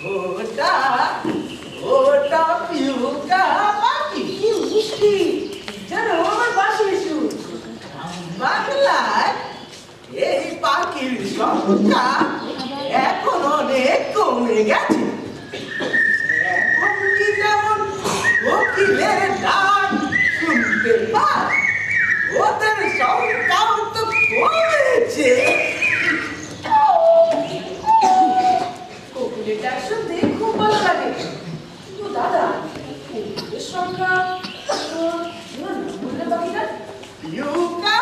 ওটা ওটা পিউকা পাখি। কি মিষ্টি, জানো আমার বাসি সুর। বাংলায় এই পাখির সংখ্যা এখন অনেক কমে গেছে। এখন কি যেমন কোকিলের ডাক শুনতে পায়, ওদের সংখ্যাও তো কমেছে। কোকিলের ডাক শুনতে খুব ভালো লাগে, কিন্তু দাদা কোকিলের সংখ্যা বললে পাখিটা? পিউকা,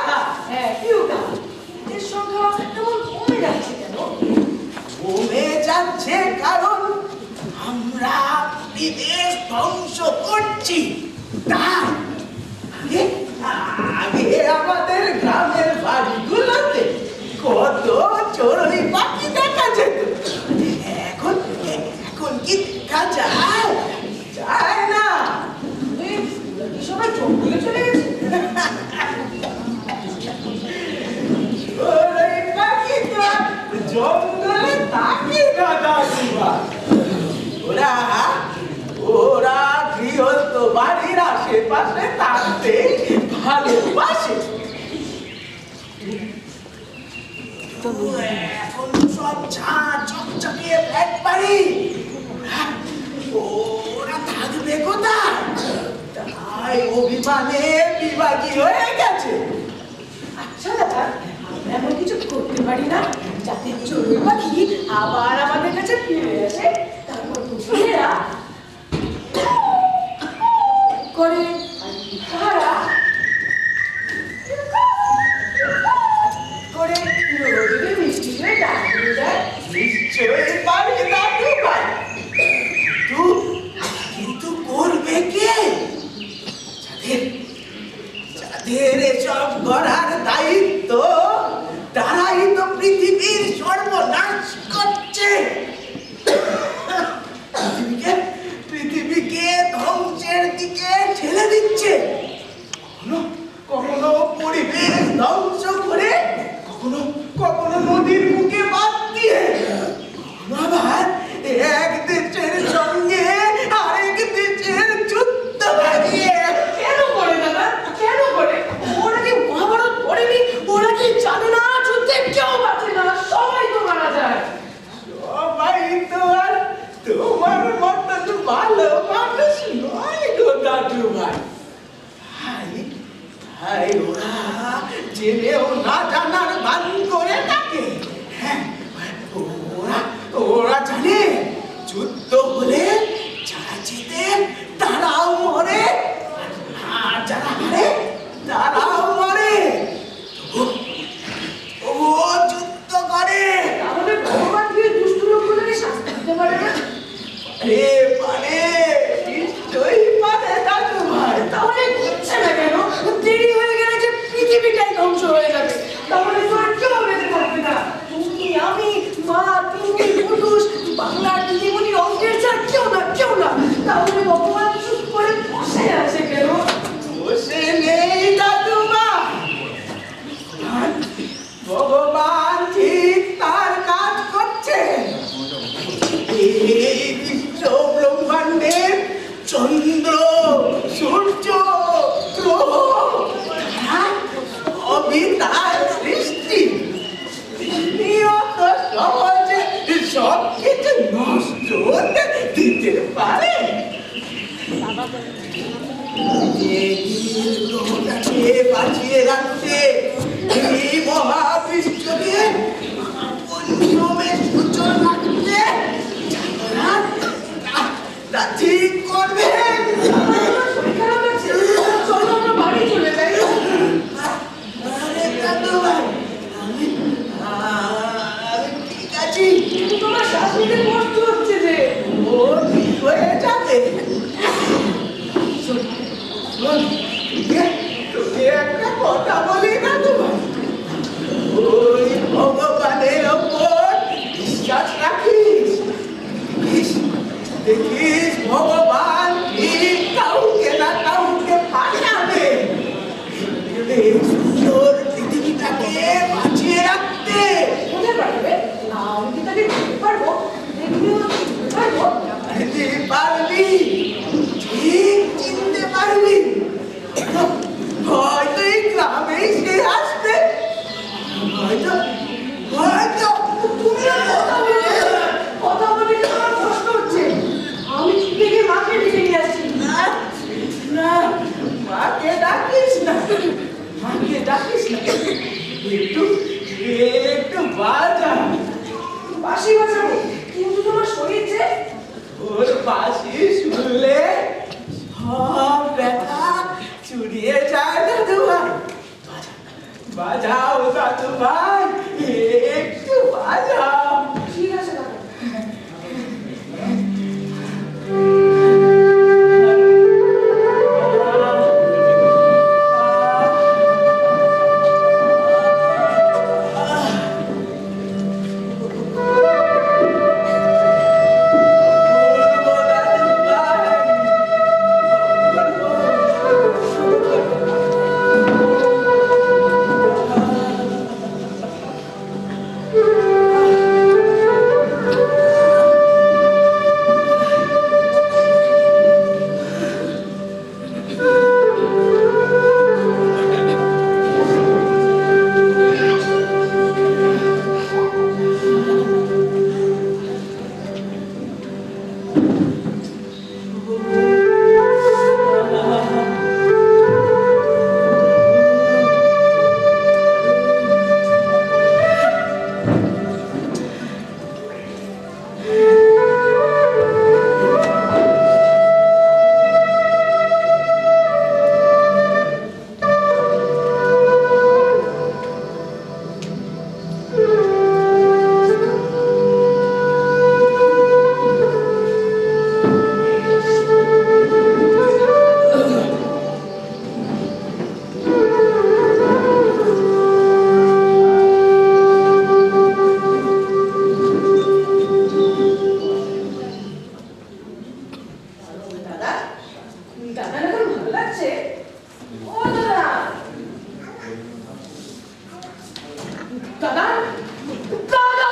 হ্যাঁ পিউকা, এর সংখ্যা কেমন কমে যাচ্ছে কেন? কমে যাচ্ছে কারণ আমরা পরিবেশ ধ্বংস করছি। তাই আগে আমাদের গ্রামের বাড়িগুলোতে কত চড়ুই পাখি দেখা যেত। এখন এখন কি দেখা যায়? যায় না। কি সবাই জঙ্গলে চলে গেছে? চড়ুই পাখি তো আর জঙ্গলে থাকে না দাদুমা। ওরা ওরা গৃহস্থ বাড়ির আশেপাশে থাকতে ভালোবাসে। এখন সব ঝাঁ চকচকে ফ্ল্যাট বাড়ি, ওরা থাকবে কোথায়? তাই অভিমানে বিভাগী হয়ে গেছে। আচ্ছা দাদা, আমরা এমন কিছু করতে পারি না যাতে চড়ুই পাখি আবার আমাদের কাছে ফিরে আসে? তারপর কুকুরেরা করে তারা করে নদীতে মিষ্টি হয়ে ডাক দিয়ে যায়। নিশ্চয়ই পারি দাদু ভাই, কিন্তু করবে কে? যাদের যাদের এসব করার দায়িত্ব, তারাই তো পৃথিবীর সর্বনাশ করছে। পৃথিবীকে ধ্বংসের দিকে ঠেলে দিচ্ছে। কখনো কখনো পরিবেশ ধ্বংস করে, কখনো কখনো নদীর মুখে বাদ দিয়ে, কখনো আবার এক দেশের সঙ্গে আরেক দেশের যুদ্ধ লাগিয়ে। কেন করে দাদা, কেন করে? ওরা কি মহাভারত পড়েনি? ওরা কি জানে না যুদ্ধে কেউ বাঁচে না, সবাই তো মারা যায়? সবাই তো আর তোমার মতন ভালো মানুষ নয় গো দাদু ভাই। ভাই ওরা জেনেও না জানার ভান করে থাকে। হ্যাঁ, ওরা ওরা জানে যুদ্ধ হলে যারা জিতে তারাও মরে, আর যারা হারে তারাও মরে। ও যুদ্ধ করে। তাহলে ভগবান কি দুষ্ট লোকগুলোকে শাস্তি দিতে পারে না? আরে পারে, নিশ্চয়ই পারে দাদু ভাই। তাহলে করছে না কেন? দেরি হয়ে গেলে যে পৃথিবীটাই ধ্বংস হয়ে যাবে, তাহলে তো আর কেউ বেঁচে থাকবে না। তুমি, আমি, মা, তুমি, পুরুষ, বাংলার দিদিমণির অঙ্কের ছাড় কেউ না, কেউ না। তাহলে ভগবান চুপ করে বসে আছে কেন? বসে নেই দাদু ভাই, ভগবান ঠিক তার কাজ করছে। এই বিশ্ব ব্রহ্মাণ্ডের চন্দ্র, সূর্য, গ্রহ, তারা সবই তার সৃষ্টি। তিনিও তো সহজে সব কিছু নষ্ট হতে দিতে পারে। গ্রহটাকে বাঁচিয়ে রাখতে, এই মহাবিশ্বকে আপন নিয়মে সূচনা রাখতে তা ঠিক করবেন। খারাপ লাগছে, চলো আমরা বাড়ি চলে যাই। আরে দাদু ভাই, আমি ঠিক আছি। কিন্তু তোমার শাশুড়িতে কষ্ট হচ্ছে যে। ও ঠিক হয়ে যাবে। শোন, তোকে একটা কথা বলি দাদু ভাই, ওই ভগবানের ওপর বিশ্বাস রাখিস। দেখিস ভগবান ঠিক কাউকে না কাউকে পাঠাবে সুন্দর পৃথিবীটাকে বাঁচিয়ে রাখতে। কোথায় পাঠাবে? আমি কি তাকে দেখতে পারবো? দেখলেও পারবো? দাদা, দাদা এখন ভালো লাগছে? ও দাদা, দাদা, দাদা!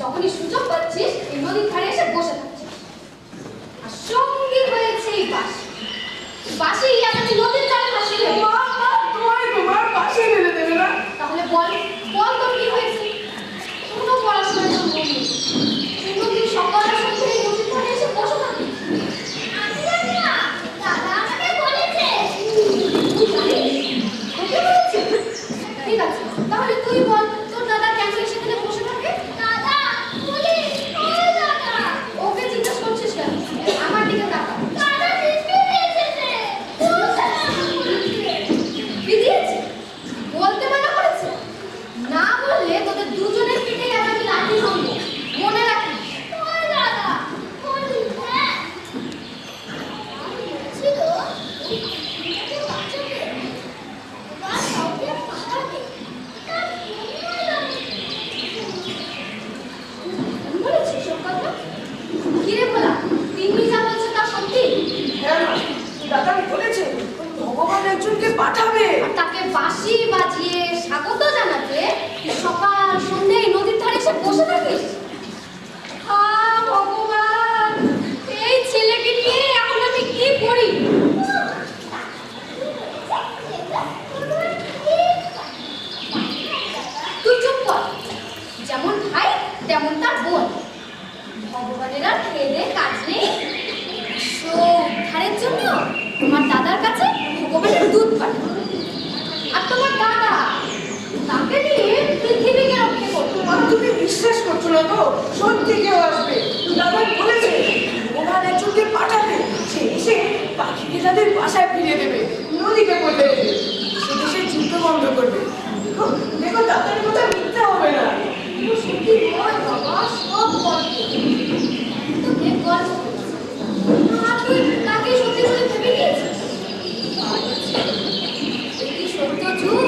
যখনই সুযোগ পাচ্ছিস এই নদীর ধারে এসে বসে থাকছিস আর সঙ্গী হয়েছে এই বাঁশি আমাকে নদীর ধারে ভাসিয়ে দেবে। তোমার পাশে ফেলে দেবে না? তাহলে বল বল তোর কি হয়েছে? কোনো পড়াশোনা তোর মনে নেই, তুই সকাল সন্ধ্যে এই নদীর ধারে এসে বসে থাকিস। আমি জানি না, দাদা আমাকে বলেছে। তুই জানিস? তোকে বলেছে? ঠিক আছে, তাহলে তুই বল তোর দাদা কেন সেখানে বসে থাকে? দাদা পুলিশ, ওই দাদা। ওকে জিজ্ঞেস করছিস কেন? আমার দিকে তাকা। দাদা দিদি দিয়েছে। দিয়েছে? বলতে মানা করেছে? না বললে তোদের দুজনের পিঠে আমি লাঠি ভাঙবো, মনে রাখিস। ওই দাদা পুলিশ, হ্যাঁ ছিল ভগবান একজনকে পাঠাবে। তাকে বাঁশি বাজিয়ে স্বাগত জানাতে সকাল সন্ধ্যে এই নদীর ধারে এসে বসে থাকিস? ভগবান, এই ছেলেকে নিয়ে এখন আমি কি করি? তুই চুপ কর। যেমন ভাই তেমন তার বোন। ভগবানের আর খেয়ে কাজ নেই। উদ্ধারের জন্য তোমার দাদার কাছে ভগবানের দুধ পাঠাবে। আর তোমার দাদা তাকে নিয়ে পৃথিবীকে রক্ষা করবে। আর তুমি বিশ্বাস করছো না তো? সত্যি কেউ আসবে। দাদা বলেছে ভগবান একজনকে পাঠাবে, সে এসে পাখিকে তাদের বাসায় ফিরিয়ে দেবে, নদীকে বদলে দেবে, সে দেশের যুদ্ধ বন্ধ করবে। দেখো দেখো, দাদার কথা মিথ্যা হবে না। সত্যি নয় বাবা, সব গল্প। তোকে গল্প তুই তাকে সত্যি বলে ভেবে নিয়েছিস? এই সত্য যুগ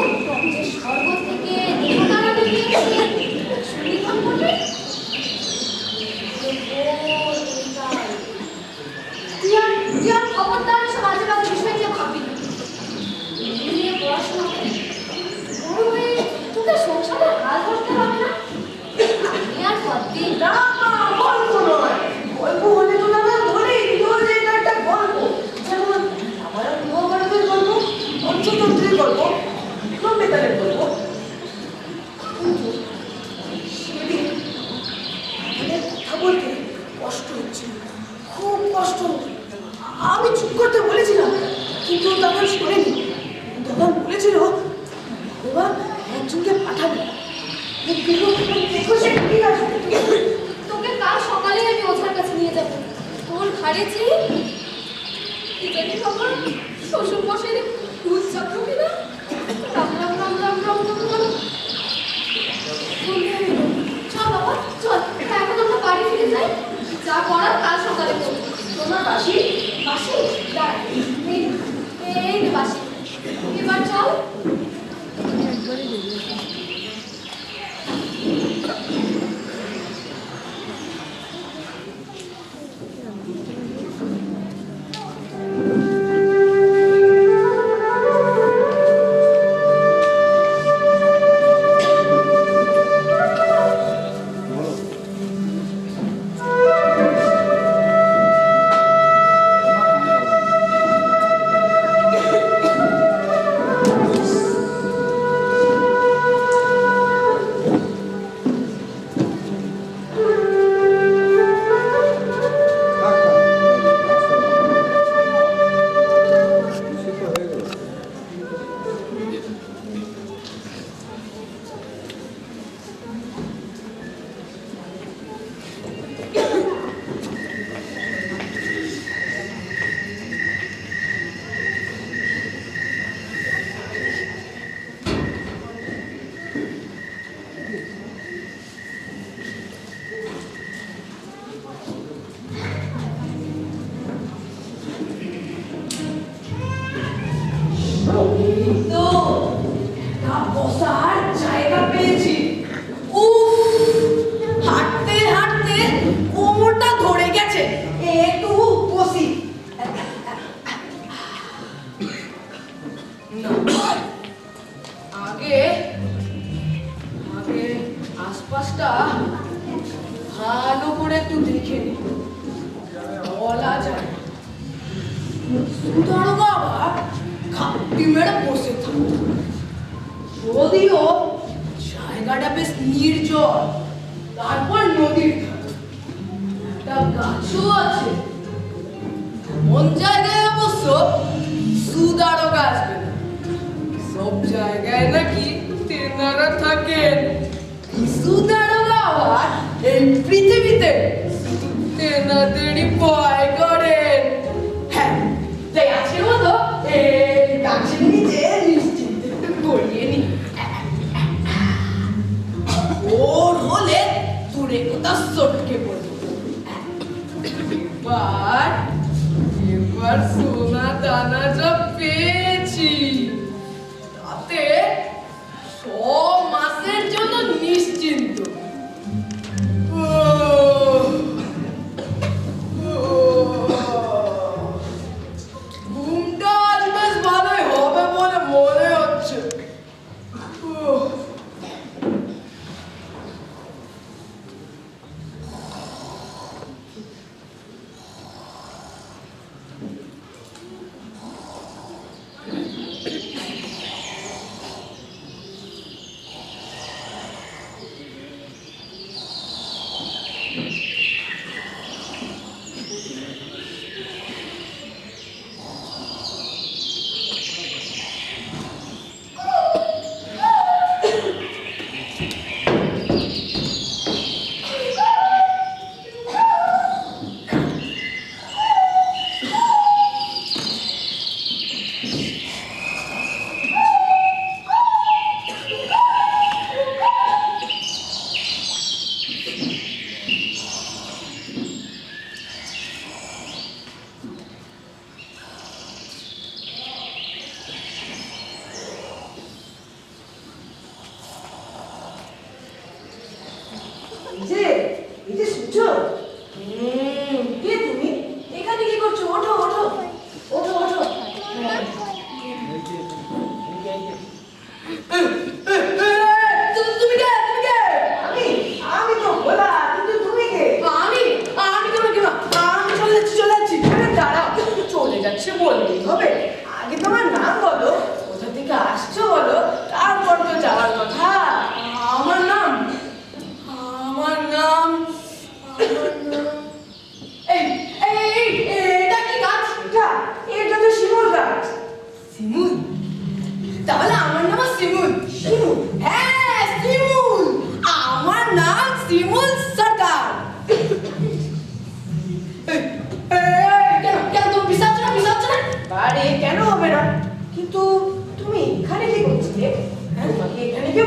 যে স্বর্গ থেকে দেবতারা নেমে এসে সুনিধন করবে। তুই আর খবরদার সব আজে বাজে বিষয় নিয়ে ভাববি না। নিয়ে পড়াশোনা করে বড় হয়ে দেখো সে কি আসবে। তোকে কাল সকালে আমি ওঝার কাছে নিয়ে যাবো। তোর ঘাড়ে যে কি জানি বাবা শ্বশুর মশাই ভূত চাপলো কিনা। রাম রাম রাম রাম রাম রাম রাম। সন্ধ্যা হয়ে গেল। চল বাবা চল, এখন আমরা বাড়ি ফিরে যাই। যা করার কাল সকালে করবো। তোমার বাসি বাসি দাঁড়া, এই নে বাসি। এবার চল। তো একটা বসার জায়গা পেয়েছি। উফ, হাঁটতে হাঁটতে কোমরটা ধরে গেছে। একটু বসি। না, আগে আগে আশপাশটা ভালো করে একটু দেখে নি। বলা যায় সুদারোগা আবার খাপটি মেরে বসে থাকতো। যদিও জায়গাটা বেশ নির্জন, তারপর নদীর ধার, একটা গাছও আছে। এমন জায়গায় অবশ্য সুদারোগা আসবে না। সব জায়গায় নাকি তেনারা থাকেন। সুদারোগা আবার এই পৃথিবীতে শুধু তেনাদেরই ভয় করেন। হ্যাঁ, তাই আজকের মতো এই গাছের নিচে নিশ্চিন্ত একটু গড়িয়ে নি। ওর হলে দূরে কোথাও সটকে পড়বে। এবার সোনা দানা যা পেয়েছি, তাতে সব মাসের জন্য নিশ্চিন্ত। ঘুমটা আজ বেশ ভালোই হবে বলে মনে হচ্ছে।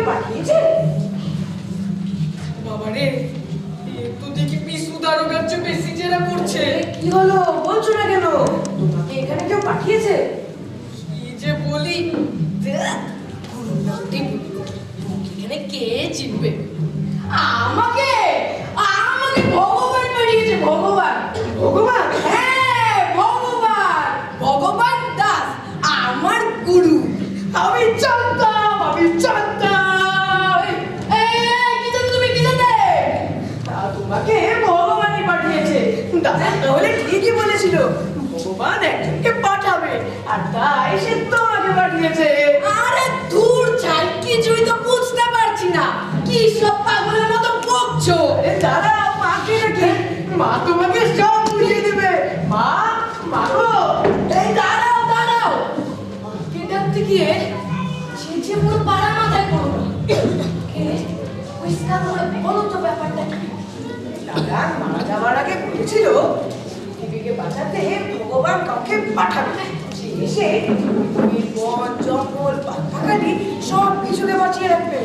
পাঠিয়েছে? বাবারে, এ তো দেখি পিসু দারোগার চেয়ে বেশি জেরা করছে। কি হলো বলছো না কেন? তোমাকে এখানে কেউ পাঠিয়েছে? কি যে বলি, এখানে কে জিতবে? আমাকে আমাকে ভগবান পাঠিয়েছে। ভগবান? ভগবান? হ্যাঁ ভগবান। ভগবান দাস আমার গুরু। আমি জানতাম, আমি জানতাম। কি জানতে তুমি, কি জানতে? তোমাকে ভগবানই পাঠিয়েছে। দাদা তাহলে ঠিকই বলেছিল, ভগবান একজনকে পাঠাবে আর তাই সে তোমাকে পাঠিয়েছে। আরে দূর ছাই, কিছুই তো বুঝতে পারছি না, কি সব পাগলের মতো বকছো। দাদা মাকে নাকি, মা তোমাকে সব বুঝিয়ে দেবে। মা, মা গো, এই দাঁড়াও দাঁড়াও। মাকে ডাকতে গিয়ে যে পুরো পাড়া মাথায় পড়লো। পরিষ্কার করে বলো তো ব্যাপারটা কি? দাদা মারা যাওয়ার আগে বলেছিল পৃথিবীকে বাঁচাতে ভগবান কাউকে পাঠাবে, যে এসে পৃথিবীর বন জঙ্গল পাখালি সব কিছুকে বাঁচিয়ে রাখবে।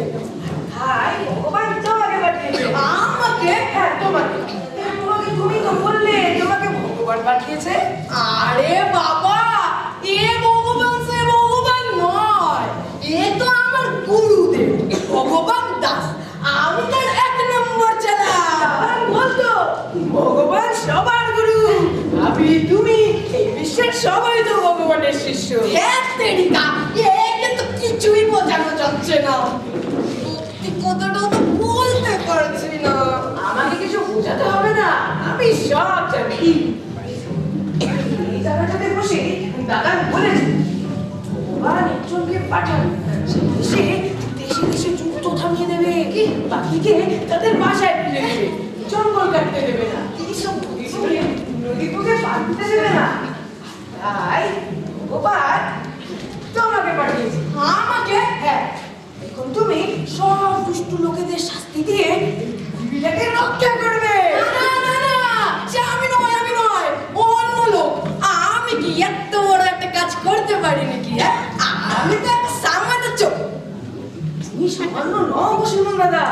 হাই ভগবান তোমাকে পাঠিয়েছে। আমাকে? হ্যাঁ তোমাকে। তোমাকে, তুমি তো বললে তোমাকে ভগবান পাঠিয়েছে। আরে বাবা, এ ভগবান সে ভগবান নয়, এ তো আমার গুরুদেব ভগবান দাস। আমি তার এক নম্বর চেলা। বলতো ভগবান সবার গুরু, আমি তুমি এই বিশ্বের সবাই তো ভগবানের শিষ্য। কিন্তু কিছুই বোঝানো যাচ্ছে না, সত্যি কথাটা তো বলতে পারছি না। আমাকে কিছু বোঝাতে হবে না, আমি সব জানি। এই জায়গাটাতে বসে দাদা বলেছে ভগবান একজনকে পাঠাবে, সে দেশে দেশে যুদ্ধ থামিয়ে দেবে, বাকিকে তাদের বাসায় ফিরে দেবে, জঙ্গল কাটতে দেবে না, এইসব নদী পথে বাঁধতে দেবে না। তাই ভগবান তোমাকে পাঠিয়েছে। আমাকে? হ্যাঁ। এখন তুমি সব দুষ্ট লোকেদের শাস্তি দিয়ে পৃথিবীটাকে রক্ষা করবে। না না না, সে আমি নয়, আমি নয়, অন্য লোক। আমি কি এত বড় একটা কাজ করতে পারি নাকি? আমি তো একটা সামান্য চোখ। তুমি সামান্য নও বসুন দাদা,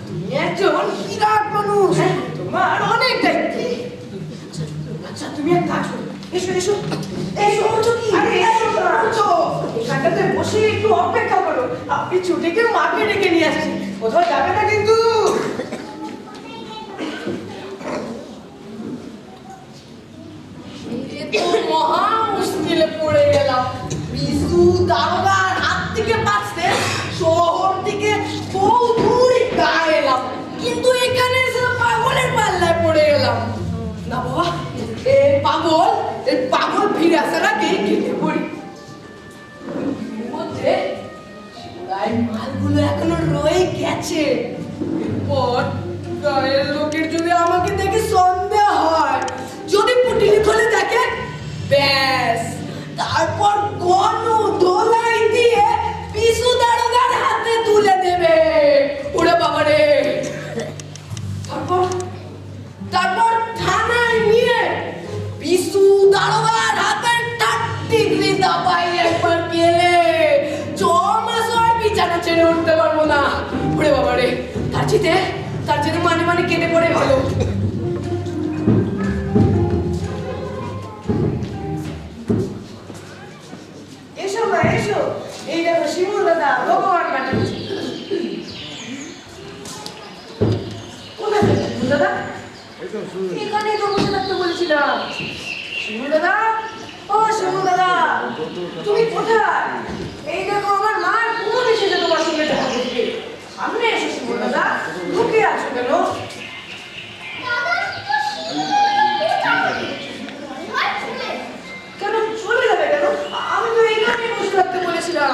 তুমি একজন বিরাট মানুষ, তোমার অনেক দায়িত্ব। আচ্ছা তুমি এক কাজ করো, এসো এসো এসো। কি? আরে এসো, এখানটাতে বসে একটু অপেক্ষা করো, আপনি ছুটে গিয়ে মাকে ডেকে নিয়ে আসছি, কোথাও যাবে না কিন্তু। মহা মুশকিলে পড়ে গেলাম। পিসু দারোগার হাত থেকে বাঁচতে শহর থেকে বহু দূরে গায়ে এলাম, কিন্তু এখানে এসে পাগলের পাল্লায় পড়ে গেলাম। না বাবা, এই পাগল ফিরে আসার আগে কেটে পড়ি। মধ্যে শিবরাই মালগুলো এখনো রয়ে গেছে। এরপর গায়ের লোকের যদি আমাকে দেখে সন্দেহ হয়, যদি পুটিলি খোলে দেখে, ব্যাস তারপর গণ দোলাই দিয়ে পিসু দারোগার হাতে তুলে দেবে। ওরে বাবারে, তারপর থানায় নিয়ে পিসু দারোগার হাতে 30 দাবাই একবার গেলে জমাস আর বিছানা ছেড়ে উঠতে পারবো না। ওরে বাবারে, তার চেয়ে মানে কেটে পড়ে ভালো। এসো মা এসো, এই দেখো শিমুল দাদা ভগবান পাঠিয়েছে। কোথায় শিমুল দাদা? এখানে তো বসে থাকতে বলেছিলাম। শিমুল দাদা, ও শিমুল দাদা, তুমি কোথায়? এই দেখো আমার মা কোন এসেছে তোমার সঙ্গে দেখা করতে। সামনে এসো শিমুল দাদা, ঢুকে আছো কেন? কেন চলে যাবে কেন? আমি তো এইখানে বসে থাকতে বলেছিলাম।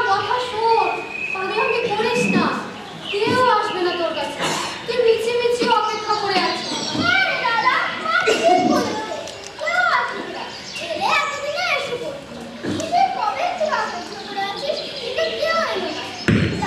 কথা শোন, পাগলামি করিস না, কেউ আসবে না তোর কাছে, তুই মিছি মিছি অপেক্ষা করে আছিস। আরে দাদা, মা ঠিক বলেছে, কেউ আসবে না, এলে এতদিনে এসে পড়বে। তুই কবে থেকে অপেক্ষা করে আছিস, কিন্তু কেউ এলো না।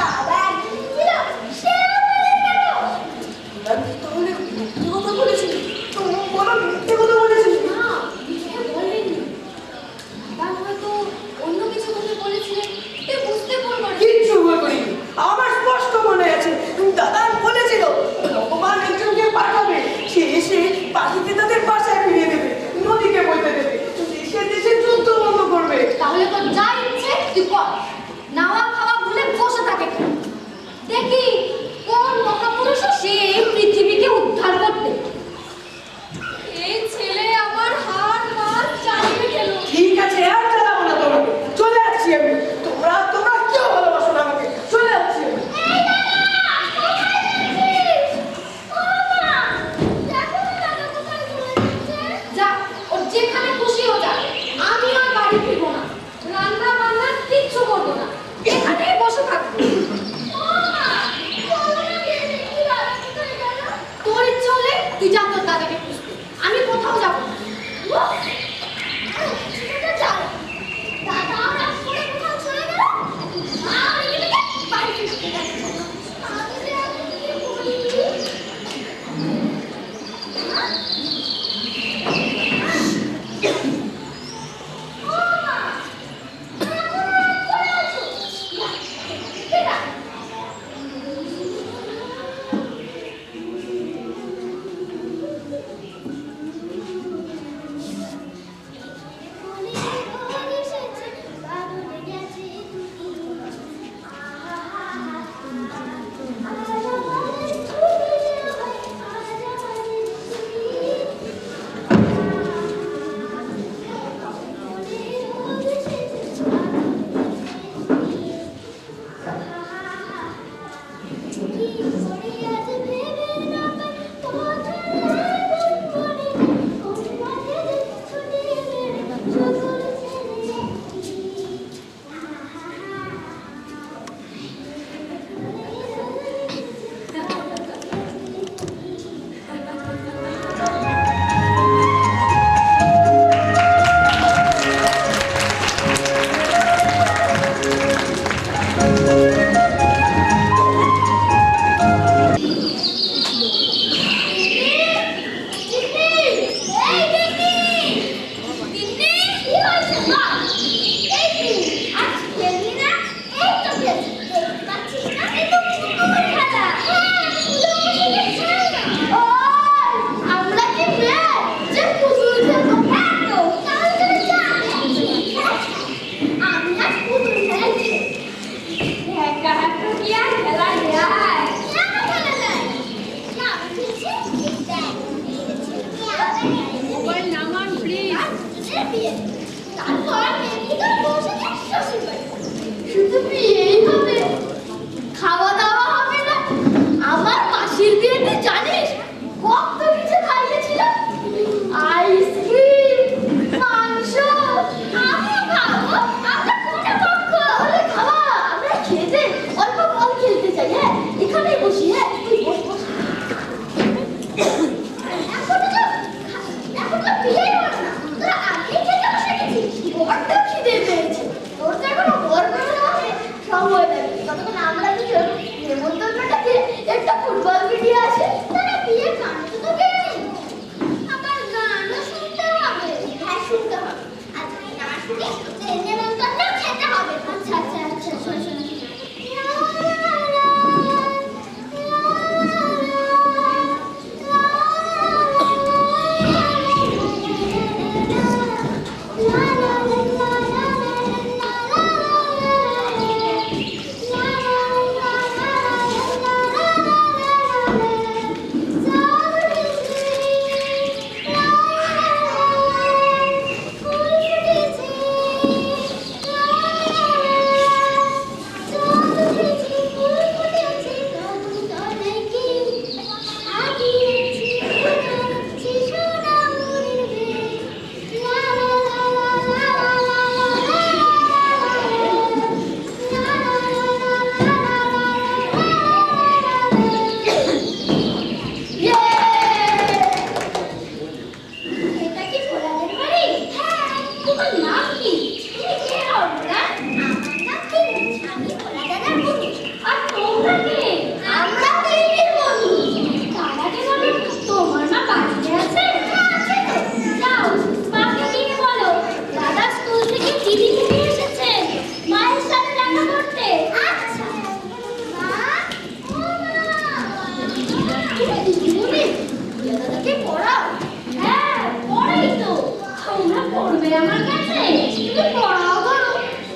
আমার কাছে তুমি পড়াও ধরো,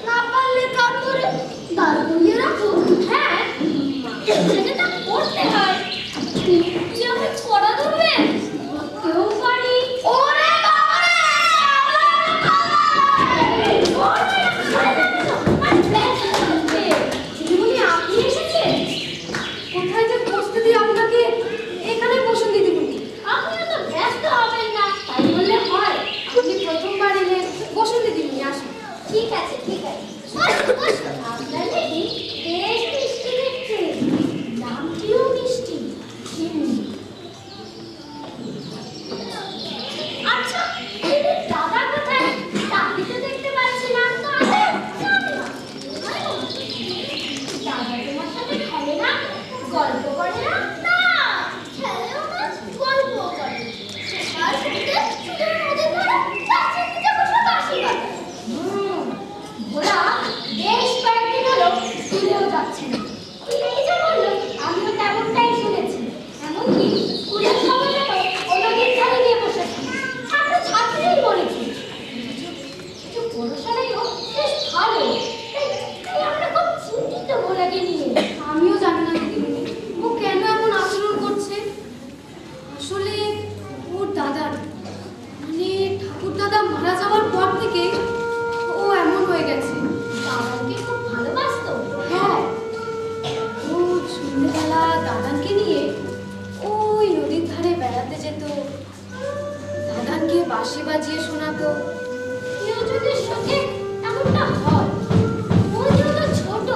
না পারলে কান ধরে দাঁড় করিয়ে রাখো। হ্যাঁ, সেটা করতে হয়। তুমি কি আমাকে পড়া ধরবে? কেউ পারি। ওরে বাবা রে! দিদিমণি, আপনি এসেছেন? কোথায় যে বসতে দিই আপনাকে? এখানে বসুন দিদিমণি। আপনি তো ব্যস্ত হবেন না, তাই বললে হয়? আপনি প্রথমবার এলেন, বসুন দিদিমণি, আসুন। ঠিক আছে, ঠিক আছে। আপনার দিদি বেশ মিষ্টি দেখতে, নামটিও মিষ্টি। আচ্ছা, দিদির দাদা কোথায়? তাকে তো দেখতে পাচ্ছি না। দাদা তোমার সাথে খেলে না, গল্প করে না? না, খেলেও না, গল্পও করে। সকাল থেকে শুধু নদীর ধারে গাছের নিচে বসে বাঁশি বাজায়। ওরা বেশ কয়েকদিন হলো স্কুলেও যাচ্ছে না। এই যে বললো, আমিও তেমনটাই শুনেছি। এমনকি স্কুলের সময়টাও ও নদীর ধারে গিয়ে বসেছে। ছাত্রছাত্রীই বলেছে। কিছু পড়াশোনায়ও বেশ ভালো। তাই আমরা খুব চিন্তিত ভোলাকে নিয়ে। আমিও জানি না দিদিমণি, ও কেন এমন আচরণ করছে। আসলে ওর দাদার, মানে ঠাকুর দাদা মারা যাওয়ার পর থেকে ও এমন হয়ে গেছে। দাদাকে খুব ভালোবাসতো। হ্যাঁ, ও সন্ধ্যেবেলা দাদাকে নিয়ে ওই নদীর ধারে বেড়াতে যেত, দাদাকে বাঁশি বাজিয়ে শোনাতো। কেউ যদি শোকে এমনটা হয়। ও যেহেতু ছোট,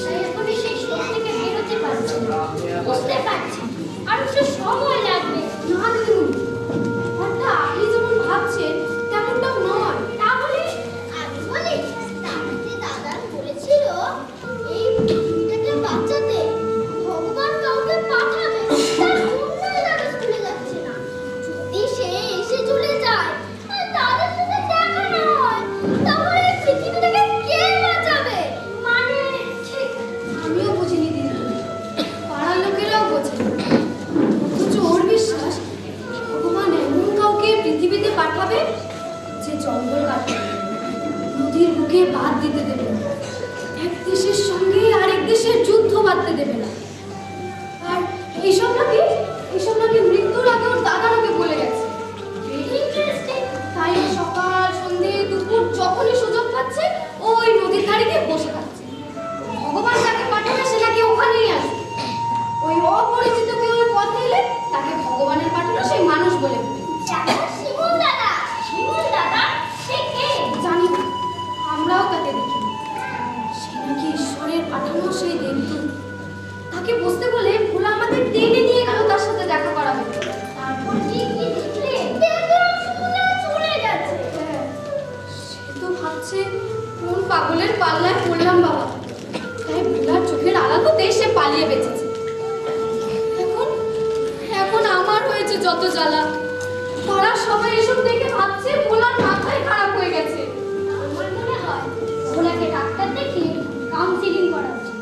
তাই এখনই সেই শোক থেকে বেরোতে পারছে না। বুঝতে পারছি আর একটু সময় লাগবে। না দিদিমণি, ব্যাপারটা আপনি যেমন ভাবছেন তেমনটাও নয়। তাহলে আমি বলি, তাহলে দাদা বলেছিল এই পৃথিবীটাকে বাঁচাতে ভগবান কাউকে পাঠাবে। তার জন্যই দাদা স্কুলে যাচ্ছে না। যদি সে এসে চলে যায় আর দাদার সাথে দেখা না হয়, তাহলে এই পৃথিবীটাকে কে বাঁচাবে? মানে ঠিক আমিও বুঝিনি দিদিমণি, পাড়ার লোকেরাও বোঝে না। অথচ ওর বিশ্বাস ভগবান এমন কাউকে পৃথিবীতে পাঠাবে যে জঙ্গল কাটবে, নদীর বুকে বাঁধ দিতে দেবে না, এক দেশের সঙ্গে আরেক দেশের যুদ্ধ বাঁধতে দেবে না। আর এইসব নাকি মৃত্যুর আগে ওর দাদার ওকে বলে গেছে। Very interesting. তাই ও সকাল সন্ধে দুপুর যখনই সুযোগ পাচ্ছে ওই নদীর ধারে গিয়ে বসে থাকছে। ভগবান তাকে পাঠাবে, সে নাকি ওখানেই আসবে। ওই অপরিচিত কেউ ওই পথে এলে তাকে ভগবানের পাঠানো সেই মানুষ বলে শিমুল দাদা। শিমুল দাদা সে কে? জানি না, আমরাও তাকে দেখিনি। সে নাকি ঈশ্বরের পাঠানো সেই দেবদূত। তাকে বসতে বলে ভোলা আমাদের টেনে নিয়ে গেল তার সাথে দেখা করাবে। তারপর কি দেখলে? দেখলাম শুনে চলে গেছে। সে তো ভাবছে কোন পাগলের পাল্লায় পড়লাম বাবা। তাই ভোলার চোখের আড়াল হতে সে পালিয়ে বেঁচেছে। এখন আমার হয়েছে যত জ্বালা। পাড়ার সবাই এসব দেখে ভাবছে ভোলার মাথায় খারাপ হয়ে গেছে। আমার মনে হয় ভোলাকে ডাক্তার দেখিয়ে কাউন্সিলিং করা উচিত।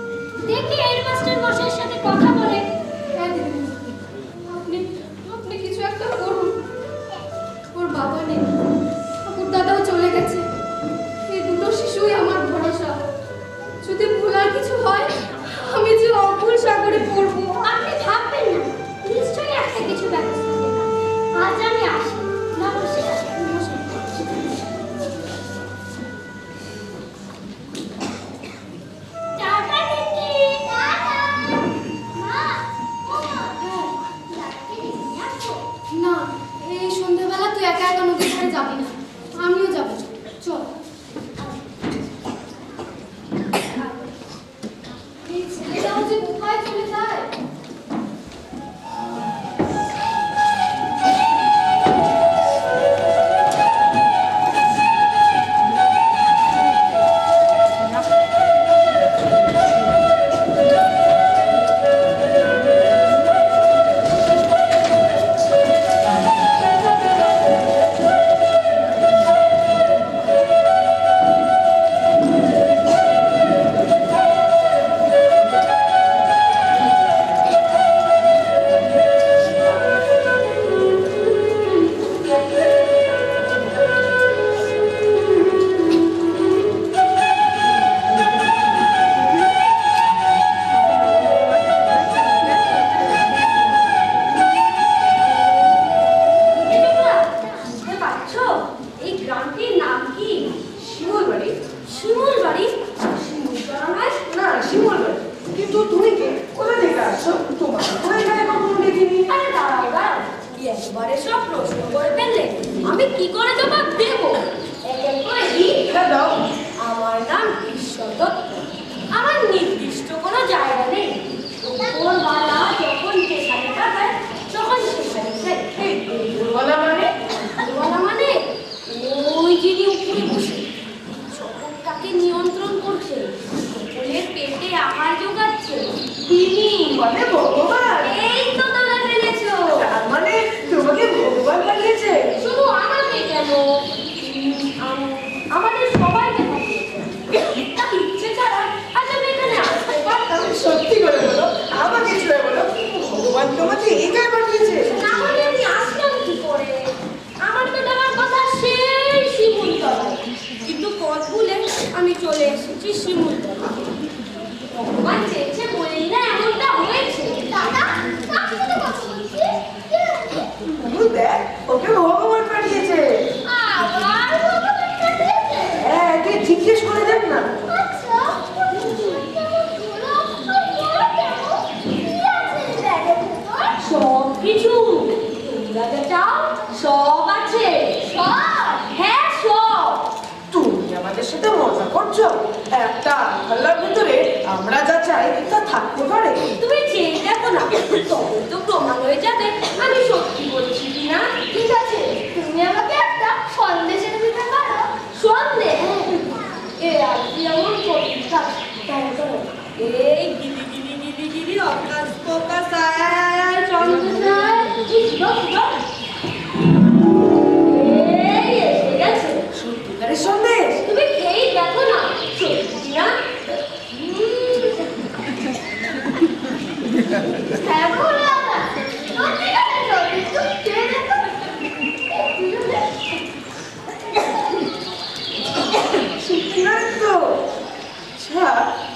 দেখি হেডমাস্টার মশাইয়ের সাথে কথা বলে। হ্যাঁ দিদিমণি, আপনি কিছু একটা করুন। ওর বাবা নেই, ঠাকুর দাদাও চলে গেছে। এই দুটো শিশুই আমার ভরসা। যদি ভোলার কিছু হয়, আমি যে অকুল সাগরে পড়বো। আপনি ভাববেন না, নিশ্চয়ই একটা কিছু ব্যবস্থা হবে। আজ আমি আসি না, বসে টাটা দিদি। টাটা। এবারে সব প্রশ্ন করে ফেললে আমি কি করে জবাব দেব? এক এক করে লিখে দাও। আমার নাম বিশ্বদত্ত। আমার নির্দিষ্ট কোনো জায়গা নেই। উপরওয়ালা যখন যেখানে পাঠায় তখন সেখানে যাই। এই দুর্বলা মানে? উপরওয়ালা মানে ওই যিনি উপরে বসে সকলটাকে নিয়ন্ত্রণ করছে, সকলের পেটে আহার জোগাচ্ছে তিনি। মানে ভগবান? এই তো তোমরা ফেলেছো। তার মানে তোমাকে ভগবান পাঠিয়েছে? শুধু আমাকে কেন, আমাদের সবাইকে পাঠিয়েছে। তার ইচ্ছে ছাড়া আজ আমি এখানে আসতে পারতাম। সত্যি করে বলো, আমাকে ছুঁয়ে বলো, ভগবান তোমাকে একাই পাঠিয়েছে? না হলে আমি আসলাম কি করে? আমার তো যাওয়ার কথা সেই শিমুলতলায়, কিন্তু পথ ভুলে আমি চলে এসেছি শিমুলতলায়। ভগবান চেয়েছে বলেই না এমনটা হয়েছে। দাদা, কার সাথে কথা বলছিস? তুই দেখ, ওকে ভগবান পাঠিয়েছে। আবার ভগবান পাঠিয়েছে? হ্যাঁ, তুই জিজ্ঞেস করে দেখ না। আচ্ছা, সব কিছু তোমরা যা চাও সব আছে। সব? হ্যাঁ সব। তুমি আমাদের সাথে মজা করছো? একটা আল্লাহর ভিতরে আমরা যা চাই তা থাকতে পারে? তুমি চেয়ে দেখো না, তবে তো প্রমাণ হয়ে যাবে আমি সত্যি বলছি কিনা। ঠিক আছে, তুমি আমাকে একটা সন্দেশ এনে দিতে পারো? সন্দেশ? এ আর কি এমন পরীক্ষা? তাই তো এই গিলি গিলি গিলি গিলি অকাশ ফকাশ আয় সন্দেশ আয়। এই এসে গেছে। সত্যিকারের সন্দেশ? তুমি খেয়েই দেখো না সত্যি কিনা। হ্যাঁ বলো দাদা, সত্যিকারের সন্দেশ তুমি খেয়ে দেখো। সত্যিকার তো? আচ্ছা,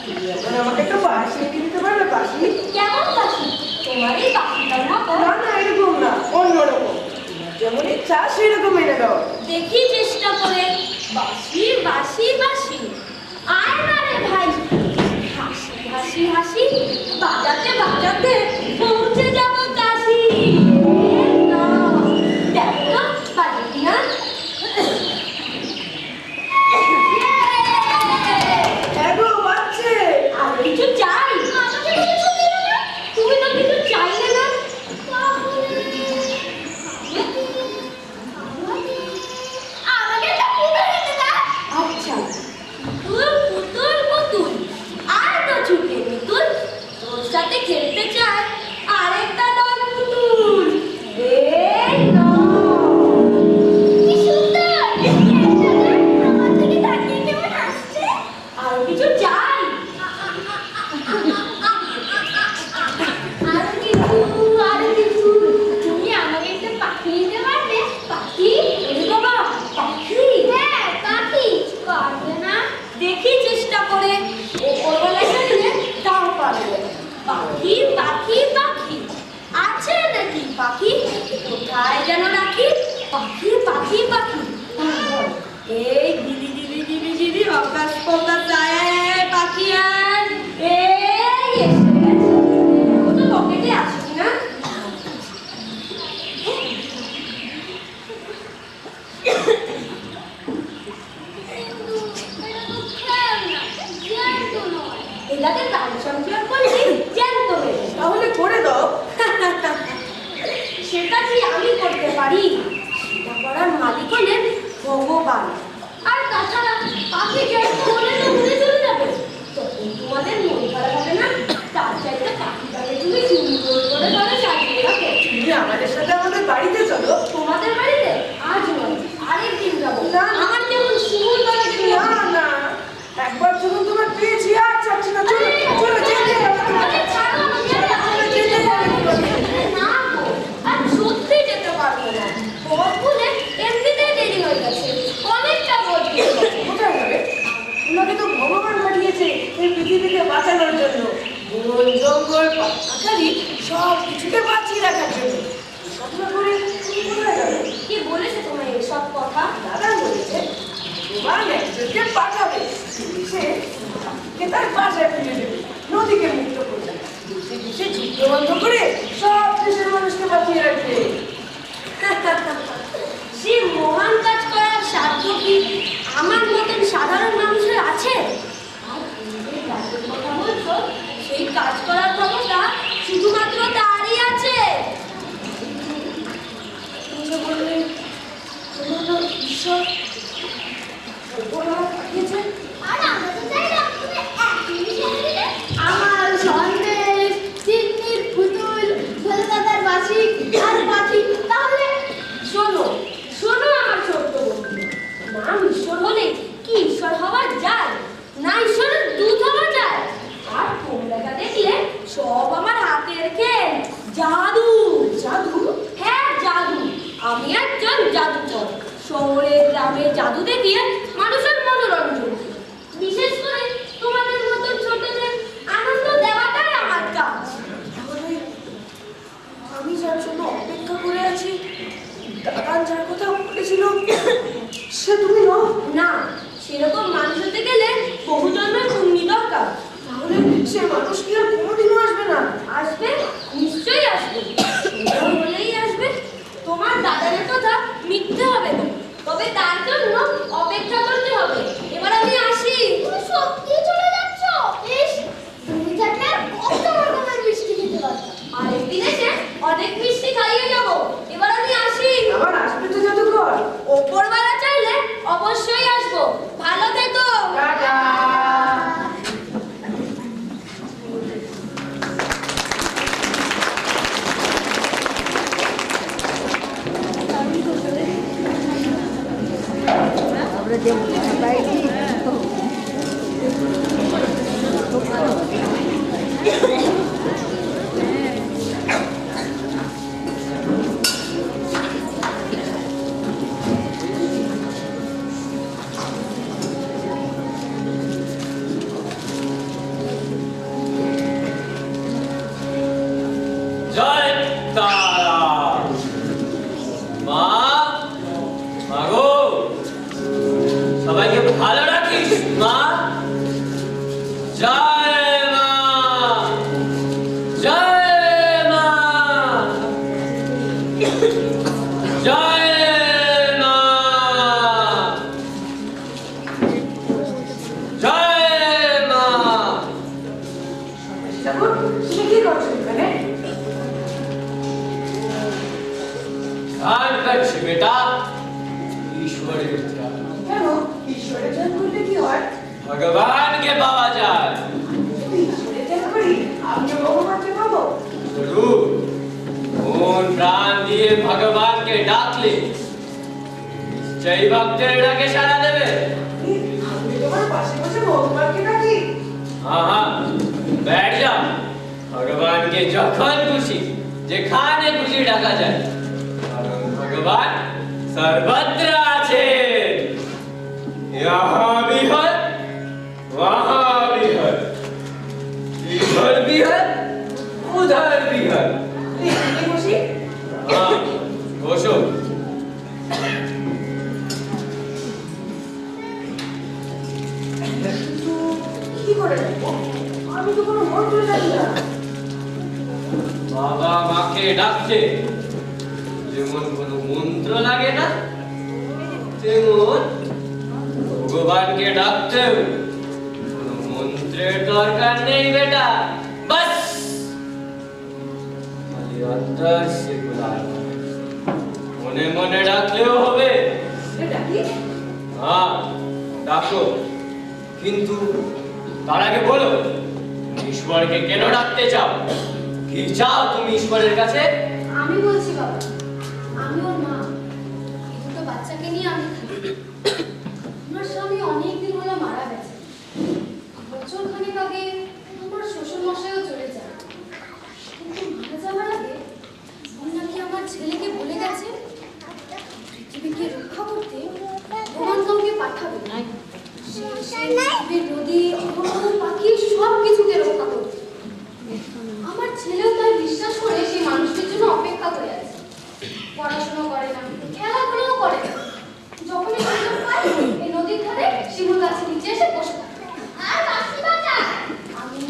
তুমি এখন আমাকে একটা বাঁশি এনে দিতে পারবে? বাঁশি? কেমন বাসি? তোমার এই বাসিটার মতো? না না, এরকম না, অন্যরকম। যেমন ইচ্ছা সেরকম এনে দাও। দেখি চেষ্টা করে। বাসি বাসি বাসি, আয় না রে ভাই। হাসি হাসি হাসি, বাজাতে বাজাতে পৌঁছে যাবো কাশি। না, দেখো না বাজে কিনা। এগো বাচ্চে। আর কিছু চাই? আমাকে তো কিছু দিলে না। তুমি তো কিছু চাইলে না। আমাকে একটা পুতুল এনে দাও। আচ্ছা, পুতুল পুতুল পুতুল, আর তো ছুটে পুতুল। তোর সাথে খেলতে চাই আরেকটা দল পুতুল। এই নাও। কি সুন্দর! আমার থেকে তাকিয়ে কেমন হাসছে। আরো কিছু চাই? আরো কিছু, আরো কিছু। তুমি আমাকে একটা পাখি দিতে পারবে? পাখি? ওরে বাবা, পাখি? হ্যাঁ, পাখি। পারবে না? দেখি চেষ্টা করে। ওপরওয়ালা চাইলে তাও পারবে। পাখি পাখি পাখি, আছে নাকি পাখি? কোথায় যেন রাখি? পাখি পাখি পাখি। এই গিলি গিলি গিলি গিলি আকাশ ফকাশ আয় পাখি আয়। এই এসে গেছে। ও তো পকেটে আছে না? এটাকে গান চ্যাম্পিয়ন করলে জ্যান্ত হয়ে যাবে। তাহলে করে দাও। সেটা কি আমি করতে পারি? সেটা করার মালিক হলেন ভগবান। আর তাছাড়া পাখি জ্যান্ত হলে তো উড়ে চলে যাবে, তখন তোমাদের মন খারাপ হবে না? তার চাইতে পাখিটাকে তুমি সুন্দর করে ঘরে সাজিয়ে রাখো। তুমি আমাদের সাথে আমাদের বাড়িতে চলো। তোমাদের বাড়িতে? আজ নয়, আরেকদিন যাবো। না। আমার যেমন শিমুল বাড়ি না না, একবার যখন তোমার পেয়েছি আর চাচ্ছি না। চলো চলো, যেতে হবে তোমার। আরে ছাড়ো আমাকে, আমি যেতে পারবো না গো, আর সত্যি যেতে পারবো না। পথ ভুলে এমনিতেই দেরি হয়ে গেছে, অনেকটা পথ ভুলে গেছে। কোথায় যাবে? ওনাকে তো ভগবান পাঠিয়েছে এই পৃথিবীকে বাঁচানোর জন্য। বন জঙ্গল পাখালি সব কিছুকে বাঁচিয়ে রাখার জন্য। স্বপ্ন করে তুমি কোথায় যাবে? কে বলেছে তোমায় এসব কথা? দাদা বলেছে ভগবান একজনকে পাঠাবে, সে তাকে তার বাসায় ফিরে দেবে, নদীকে মুক্ত করবে, দেশে দেশে যুদ্ধ বন্ধ করে সব দেশের মানুষকে বাঁচিয়ে রাখবে। সাধারণ মানুষের আছে? আর তুমি যে কাজের কথা বলছো, সেই কাজ করার ক্ষমতা শুধুমাত্র তারই আছে। তুমি যে বললে তোমার নাম ঈশ্বর, ওপরওয়ালা পাঠিয়েছে। আর আমরা তো চাইলাম তুমি একদিনই ছেড়ে দিলে। আমার সন্দেশ, চিন্নির পুতুল, ভোলদাদার বাসি আর পাখি। তাহলে শোনো শোনো আমার ছোট্ট বন্ধু, নাম ঈশ্বর হলে কি ঈশ্বর হওয়া যায়? না ঈশ্বরের দূত হওয়া যায়? আর তোমরা দেখলে সব আমার হাতের খেল, জাদু। জাদু? হ্যাঁ জাদু। আমি একজন জাদুকর। শহরে গ্রামে জাদু দেখিয়ে মানুষের মনোরঞ্জন করি। বিশেষ করে তোমাদের মতো ছোটদের আনন্দ দেওয়াটাই আমার কাজ। তাহলে আমি যার জন্য অপেক্ষা করে আছি, দাদা যার কথা বলেছিল, সে তুমি নও? না, সেরকম মানুষ হতে গেলে বহু জন্মের পুণ্যি দরকার। তাহলে সে মানুষ কি আর কোনোদিনও আসবে না? আসবে, নিশ্চয়ই আসবে। সময় হলেই আসবে। তোমার দাদার কথা মিথ্যে হবে না, তবে তার জন্য অপেক্ষা করতে হবে। এবার আমি আসি। তুমি সত্যি চলে যাচ্ছ? ইস, তুমি থাকলে কত রকমের মিষ্টি খেতে পারতাম। আরেকদিন এসে অনেক মিষ্টি খাইয়ে যাব। এবার আমি আসি। আবার আসবে তো জাদুকর? ওপরওয়ালা চাইলে অবশ্যই আসবো। ভালো থেকো। টাটা। জয় তারা। মা, মাগো, সবাইকে ভালো রাখিস মা। জয় মা, জয় মা, জয় মা, জয় মা। ঠাকুর, তুমি কি করছো এখানে? গান করছি বেটা, ঈশ্বরের ধ্যান। কেন? ঈশ্বরের ধ্যান করলে কি হয়? ভগবানকে পাওয়া যায়। যদি ঈশ্বরের ধ্যান করি, আমি কি ভগবানকে পাবো? জরুর। মন প্রাণ দিয়ে ভগবানকে ডাকলে নিশ্চয়ই ভক্তের ডাকে সাড়া দেবে। আমি তোমার পাশে বসে ভগবানকে ডাকি। हाँ बैठ जा। भगवान के जखन खुशी जेखाने खुशी डाका जाए, कारण भगवान सर्वत्र आছেন। यहाँ भी है, वहाँ भी है, इधर भी है, उधर भी है। এখানে বসি। हाँ বসো। কিন্তু কি করে যাবো? আমি তো কোনো মন্ত্র জানি না। বাবা মাকে ডাকতে যেমন কোনো মন্ত্র লাগে না, তেমন ভগবানকে ডাকতেও কোনো মন্ত্রের দরকার নেই বেটা। বাস খালি অন্তর সে বুলানো, মনে মনে ডাকলেও হবে। ডাকি? হ্যাঁ ডাকো, কিন্তু তার আগে বলো ঈশ্বরকে কেন ডাকতে চাও? কি চাও তুমি ঈশ্বরের কাছে? আমি বলছি বাবা, আমি ওর মা। এই দুটো বাচ্চাকে নিয়ে আমি থাকি। আমার স্বামী অনেক দিন হলো মারা গেছে। বছর খানেক আগে আমার শ্বশুর মশাইও চলে যায়। কিন্তু মারা যাওয়ার আগে উনি নাকি আমার ছেলেকে বলে গেছে পৃথিবীকে রক্ষা করতে ভগবান কাউকে পাঠাবে। নদী, পাখি সব কিছুকে রক্ষা করতে। আমার ছেলেও তাই বিশ্বাস করে সেই মানুষটির জন্য অপেক্ষা করে আছে। পড়াশোনা করে না, খেলাধুলাও করে না। যখনই সুযোগ পায় এই নদীর ধারে শিমুল গাছের নিচে এসে বসে থাকে আর বাঁশি বাজায়। আমি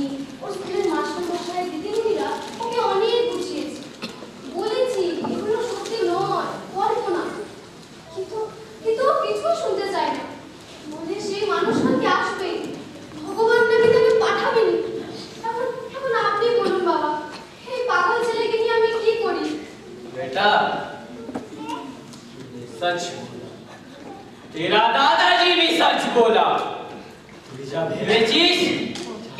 ওর স্কুলের মাস্টার মশাই দিদিমণিরা ওকে অনেক বুঝিয়েছি, বলেছি এগুলো সত্যি নয়, কল্পনা। কিন্তু কিন্তু ও কিছুই শুনতে চায় না। বলে সেই মানুষ सच बोला तेरा दादाजी भी सच बोला তুই যা ভেবেছিস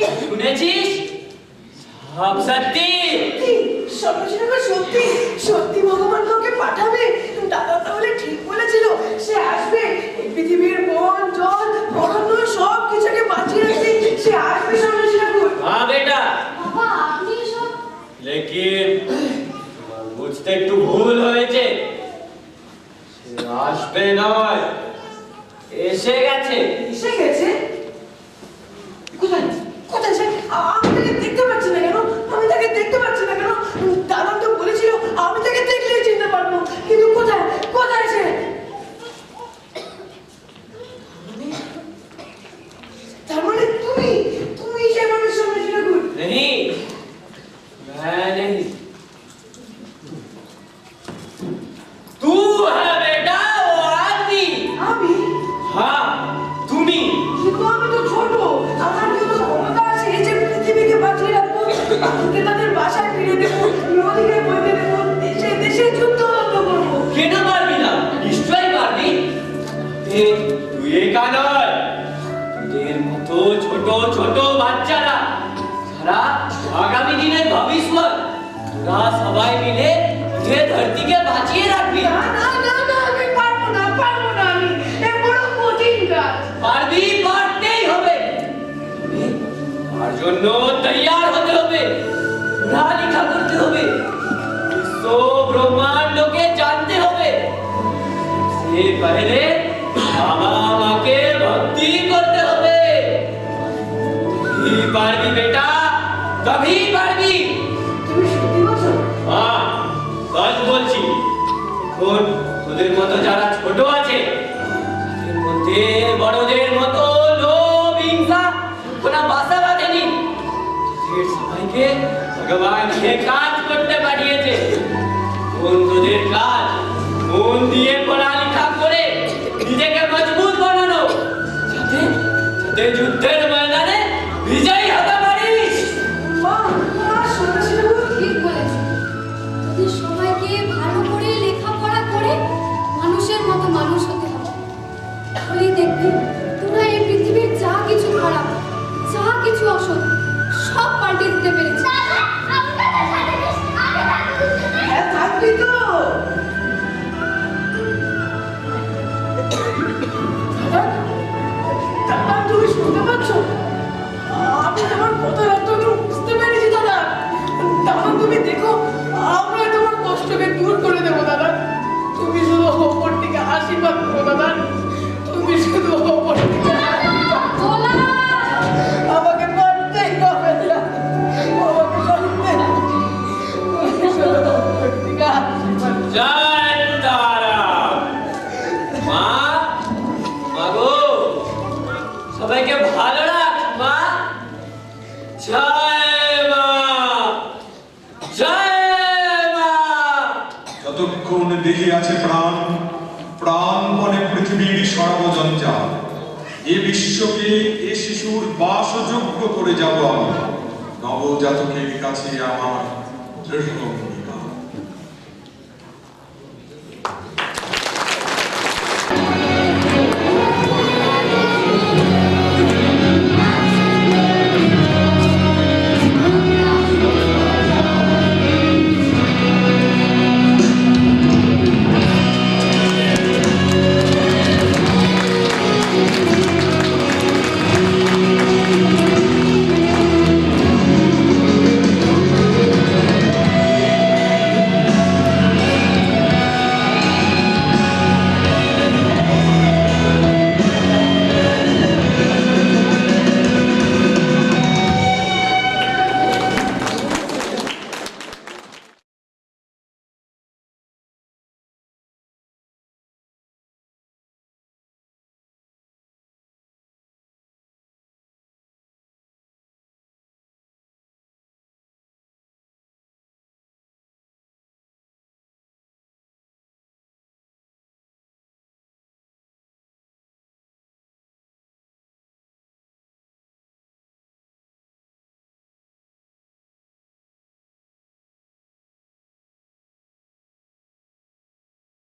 যা শুনেছিস সব সত্যি সর্বজনীন সত্যি সত্যি ভগবান তোকে পাঠাবে দাদা তাহলে ঠিক বলেছিল সে আসবে এই পৃথিবীর বন জল অরণ্য সব কিছুকে বাঁচিয়ে রাখবে সে আসবে সর্বজনীন হ্যাঁ বেটা বাবা আপনি সব লেকিন বুঝতে একটু ভুল হয়েছে সে আসবে নয় এসে গেছে এসে গেছে কোথায় কোথায় সে আমি তাকে দেখতে পাচ্ছি না কেন আমি তাকে দেখতে পাচ্ছি না কেন দাদা তো বলেছিল আমি তাকে দেখলেই চিনতে পারবো কিন্তু কোথায় কোথায় সে তার মানে তুমি তুমি সে মানুষ সর্বজনীন नहीं मैं नहीं तू है बेटा वो आदमी আমি हाँ তুমি কিন্তু আমি তো ছোট আমার কি কোনো ক্ষমতা আছে এই যে পৃথিবীকে বাঁচিয়ে রাখবো আমাকে তাদের বাসায় ফিরে দেবো নদীকে বইতে দেবো দেশে দেশে যুদ্ধ বন্ধ করবো কেন পারবি না নিশ্চয়ই পারবি তুই একা নয় তোদের মতো ছোট ছোট বাচ্চারা যারা আগামী দিনের ভবিষ্যৎ তোরা সবাই মিলে যে ধরতিকে বাঁচিয়ে রাখবি না না না না আমি পারবো না আমি এ বড় কঠিন কাজ পারবি পারতেই হবে তবে তার জন্য তৈয়ার হতে হবে পড়ালেখা করতে হবে বিশ্ব ব্রহ্মাণ্ডকে জানতে হবে সে পহলে বাবা মাকে ভক্তি করতে হবে তবেই পারবি বেটা তবেই পারবি তুমি সত্যি বলছো হ্যাঁ সত্যি বলছি এখন তোদের মতো যারা ছোট আছে তাদের মধ্যে বড়দের মতো লোভ হিংসা কোনো বাসা বাঁধেনি তোদের সবাইকে ভগবান যে কাজ করতে পাঠিয়েছে কোন তোদের কাজ মন দিয়ে পড়ালেখা করে নিজেকে মজবুত বানানো যাতে যাতে যুদ্ধের ময়দানে বিজয়ী হতে পারিস মা সর্বজনীন ঠিক বলেছো যদি সবাইকে ভালো করে লেখাপড়া করে মানুষের মতো মানুষ হতে হবে তাহলেই দেখবি তোরা এই পৃথিবীর যা কিছু খারাপ যা কিছু অসৎ সব পাল্টে দিতে পেরেছিস হ্যাঁ থাকবি তো দাদা তুমি শুনতে পাচ্ছ আমি তোমার কথা একটু বুঝতে পেরেছি দাদা দাদা তুমি দেখো আমরা তোমার কষ্টকে দূর করে দেবো দাদা তুমি শুধু ওপর থেকে আশীর্বাদ করো দাদা তুমি শুধু ওপর থেকে আমাকে করতেই হবে না আমাকে করতে তুমি শুধু ওপর থেকে আশীর্বাদ জয় তারা মা মাগো সবাইকে ভালো রাখ মা জয় মা জয় মা যতক্ষণ দেহে আছে প্রাণ প্রাণপণে পৃথিবীর সর্বজঞ্জাল এ বিশ্বকে এ শিশুর বাসযোগ্য করে যাব আমি নবজাতকের কাছে আমার দৃঢ় অঙ্গীকার।